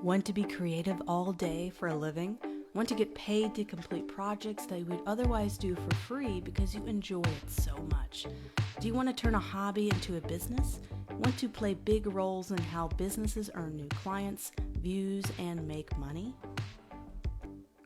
Want to be creative all day for a living? Want to get paid to complete projects that you would otherwise do for free because you enjoy it so much? Do you want to turn a hobby into a business? Want to play big roles in how businesses earn new clients, views, and make money?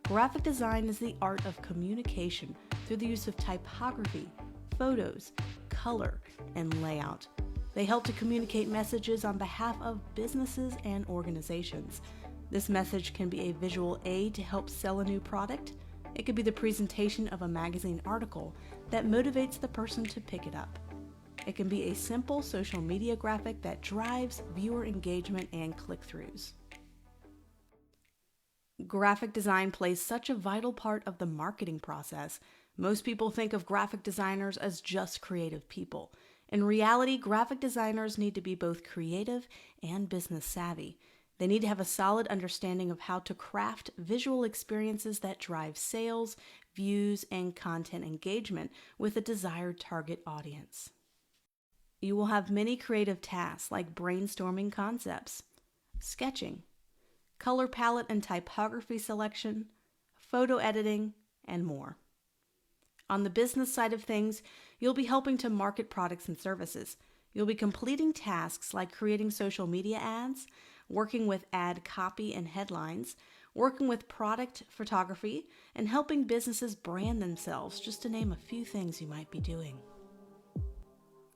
Graphic design is the art of communication through the use of typography, photos, color, and layout. They help to communicate messages on behalf of businesses and organizations. This message can be a visual aid to help sell a new product. It could be the presentation of a magazine article that motivates the person to pick it up. It can be a simple social media graphic that drives viewer engagement and click-throughs. Graphic design plays such a vital part of the marketing process. Most people think of graphic designers as just creative people. In reality, graphic designers need to be both creative and business savvy. They need to have a solid understanding of how to craft visual experiences that drive sales, views, and content engagement with a desired target audience. You will have many creative tasks like brainstorming concepts, sketching, color palette and typography selection, photo editing, and more. On the business side of things, you'll be helping to market products and services. You'll be completing tasks like creating social media ads, working with ad copy and headlines, working with product photography, and helping businesses brand themselves, just to name a few things you might be doing.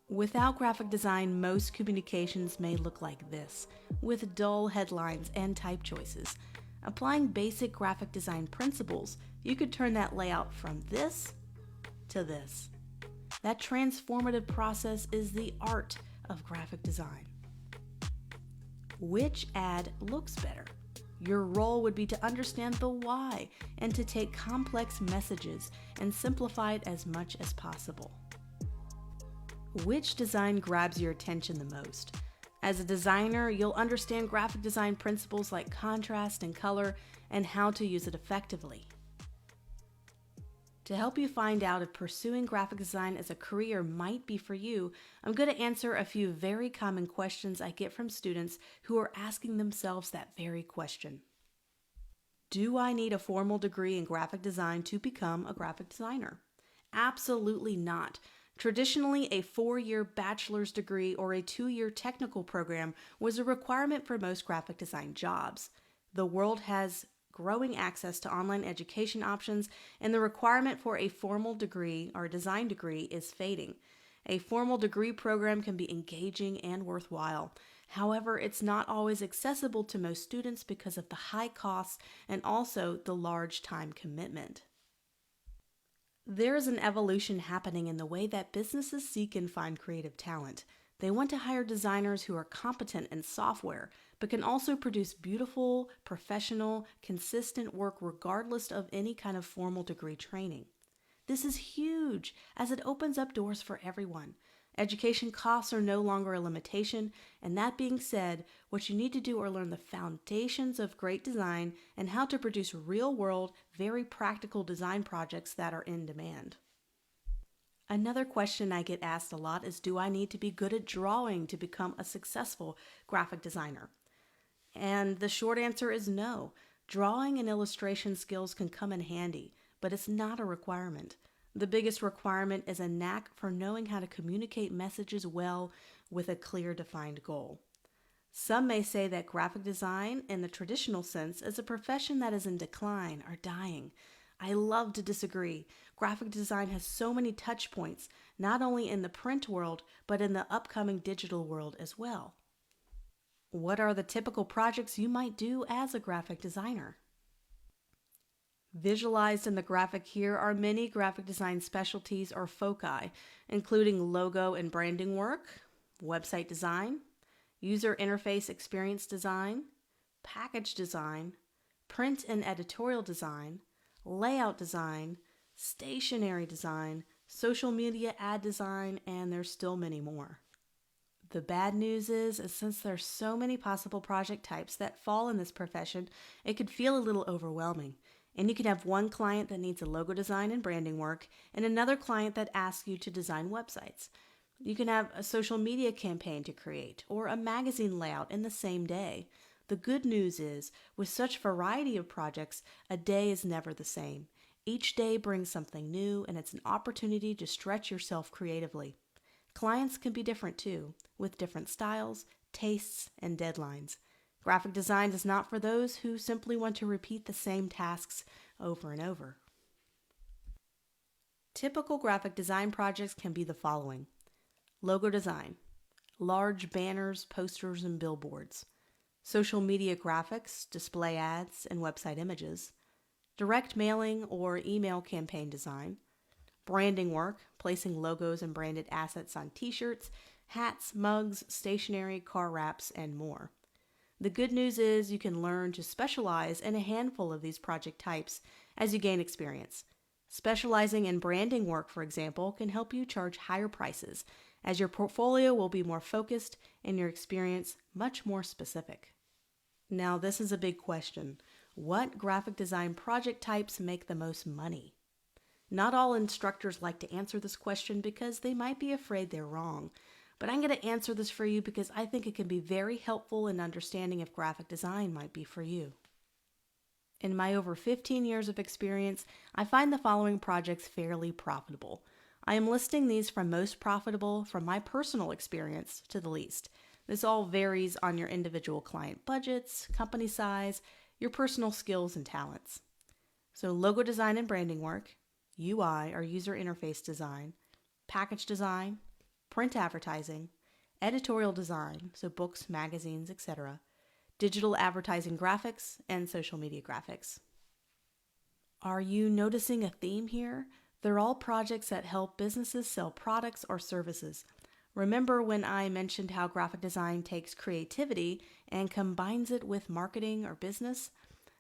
Without graphic design, most communications may look like this, with dull headlines and type choices. Applying basic graphic design principles, you could turn that layout from this to this. That transformative process is the art of graphic design. Which ad looks better? Your role would be to understand the why and to take complex messages and simplify it as much as possible. Which design grabs your attention the most? As a designer, you'll understand graphic design principles like contrast and color and how to use it effectively. To help you find out if pursuing graphic design as a career might be for you, I'm going to answer a few very common questions I get from students who are asking themselves that very question. Do I need a formal degree in graphic design to become a graphic designer? Absolutely not. Traditionally, a 4-year bachelor's degree or a 2-year technical program was a requirement for most graphic design jobs. The world has growing access to online education options, and the requirement for a formal degree or design degree is fading. A formal degree program can be engaging and worthwhile. However, it's not always accessible to most students because of the high costs and also the large time commitment. There is an evolution happening in the way that businesses seek and find creative talent. They want to hire designers who are competent in software, but can also produce beautiful, professional, consistent work regardless of any kind of formal degree training. This is huge, as it opens up doors for everyone. Education costs are no longer a limitation, and that being said, what you need to do are learn the foundations of great design and how to produce real-world, very practical design projects that are in demand. Another question I get asked a lot is, do I need to be good at drawing to become a successful graphic designer? And the short answer is no. Drawing and illustration skills can come in handy, but it's not a requirement. The biggest requirement is a knack for knowing how to communicate messages well with a clear, defined goal. Some may say that graphic design, in the traditional sense, is a profession that is in decline or dying. I love to disagree. Graphic design has so many touch points, not only in the print world, but in the upcoming digital world as well. What are the typical projects you might do as a graphic designer? Visualized in the graphic here are many graphic design specialties or foci, including logo and branding work, website design, user interface experience design, package design, print and editorial design, layout design, stationery design, social media ad design, and there's still many more. The bad news is since there's so many possible project types that fall in this profession, it could feel a little overwhelming. And you can have one client that needs a logo design and branding work, and another client that asks you to design websites. You can have a social media campaign to create, or a magazine layout in the same day. The good news is, with such variety of projects, a day is never the same. Each day brings something new, and it's an opportunity to stretch yourself creatively. Clients can be different too, with different styles, tastes, and deadlines. Graphic design is not for those who simply want to repeat the same tasks over and over. Typical graphic design projects can be the following: logo design, large banners, posters, and billboards; social media graphics, display ads, and website images; direct mailing or email campaign design; branding work, placing logos and branded assets on t-shirts, hats, mugs, stationery, car wraps, and more. The good news is you can learn to specialize in a handful of these project types as you gain experience. Specializing in branding work, for example, can help you charge higher prices, as your portfolio will be more focused and your experience much more specific. Now, this is a big question. What graphic design project types make the most money? Not all instructors like to answer this question because they might be afraid they're wrong. But I'm going to answer this for you because I think it can be very helpful in understanding if graphic design might be for you. In my over 15 years of experience, I find the following projects fairly profitable. I am listing these from most profitable from my personal experience to the least. This all varies on your individual client budgets, company size, your personal skills and talents. So logo design and branding work, UI or user interface design, package design, print advertising, editorial design, so books, magazines, etc., digital advertising graphics, and social media graphics. Are you noticing a theme here? They're all projects that help businesses sell products or services. Remember when I mentioned how graphic design takes creativity and combines it with marketing or business?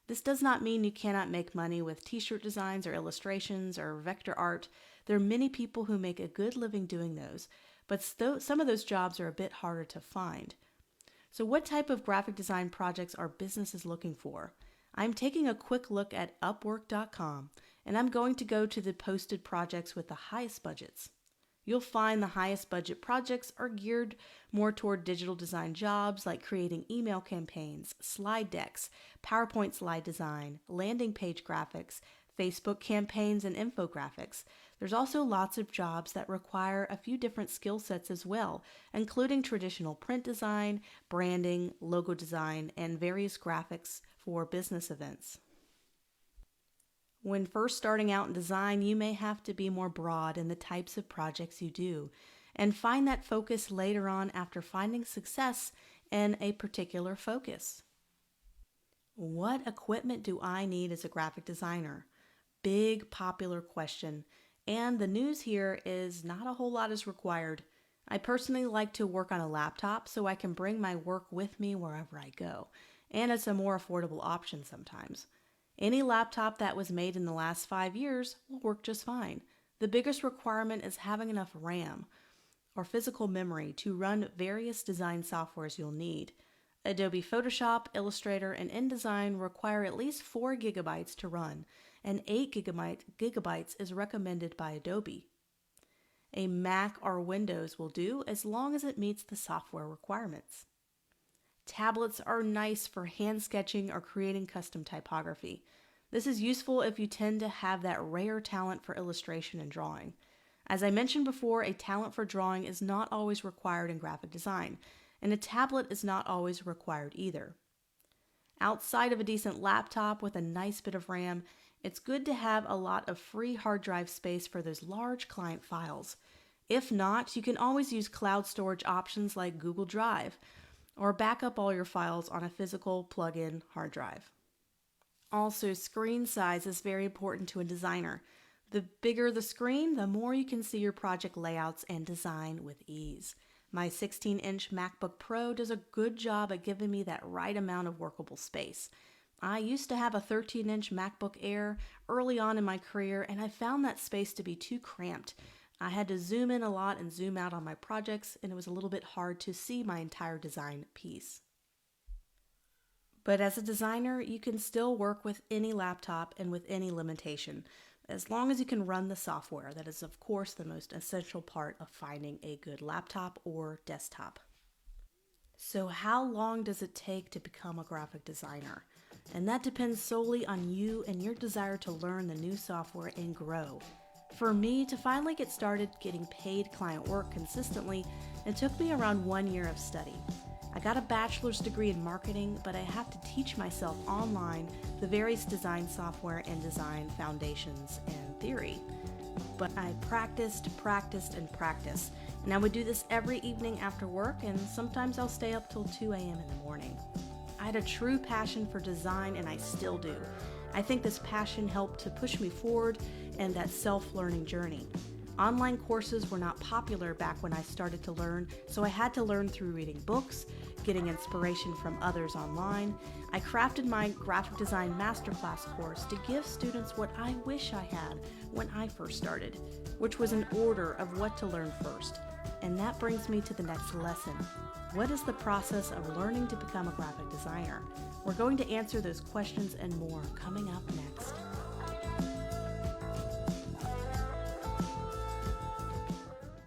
This does not mean you cannot make money with t-shirt designs or illustrations or vector art. There are many people who make a good living doing those, but some of those jobs are a bit harder to find. So what type of graphic design projects are businesses looking for? I'm taking a quick look at Upwork.com, and I'm going to go to the posted projects with the highest budgets. You'll find the highest budget projects are geared more toward digital design jobs like creating email campaigns, slide decks, PowerPoint slide design, landing page graphics, Facebook campaigns, and infographics. There's also lots of jobs that require a few different skill sets as well, including traditional print design, branding, logo design, and various graphics for business events. When first starting out in design, you may have to be more broad in the types of projects you do, and find that focus later on after finding success in a particular focus. What equipment do I need as a graphic designer? Big popular question, and the news here is not a whole lot is required. I personally like to work on a laptop so I can bring my work with me wherever I go, and it's a more affordable option sometimes. Any laptop that was made in the last 5 years will work just fine. The biggest requirement is having enough RAM or physical memory to run various design softwares you'll need. Adobe Photoshop, Illustrator, and InDesign require at least 4 gigabytes to run, and 8 gigabytes is recommended by Adobe. A Mac or Windows will do as long as it meets the software requirements. Tablets are nice for hand sketching or creating custom typography. This is useful if you tend to have that rare talent for illustration and drawing. As I mentioned before, a talent for drawing is not always required in graphic design, and a tablet is not always required either. Outside of a decent laptop with a nice bit of RAM, it's good to have a lot of free hard drive space for those large client files. If not, you can always use cloud storage options like Google Drive, or back up all your files on a physical plug-in hard drive. Also, screen size is very important to a designer. The bigger the screen, the more you can see your project layouts and design with ease. My 16-inch MacBook Pro does a good job at giving me that right amount of workable space. I used to have a 13-inch MacBook Air early on in my career, and I found that space to be too cramped. I had to zoom in a lot and zoom out on my projects, and it was a little bit hard to see my entire design piece. But as a designer, you can still work with any laptop and with any limitation, as long as you can run the software. That is, of course, the most essential part of finding a good laptop or desktop. So, how long does it take to become a graphic designer? And that depends solely on you and your desire to learn the new software and grow. For me, to finally get started getting paid client work consistently, it took me around 1 year of study. I got a bachelor's degree in marketing, but I have to teach myself online the various design software and design foundations and theory. But I practiced, and I would do this every evening after work, and sometimes I'll stay up till 2 a.m. in the morning. I had a true passion for design, and I still do. I think this passion helped to push me forward in that self-learning journey. Online courses were not popular back when I started to learn, so I had to learn through reading books, getting inspiration from others online. I crafted my graphic design masterclass course to give students what I wish I had when I first started, which was an order of what to learn first. And that brings me to the next lesson. What is the process of learning to become a graphic designer? We're going to answer those questions and more coming up next.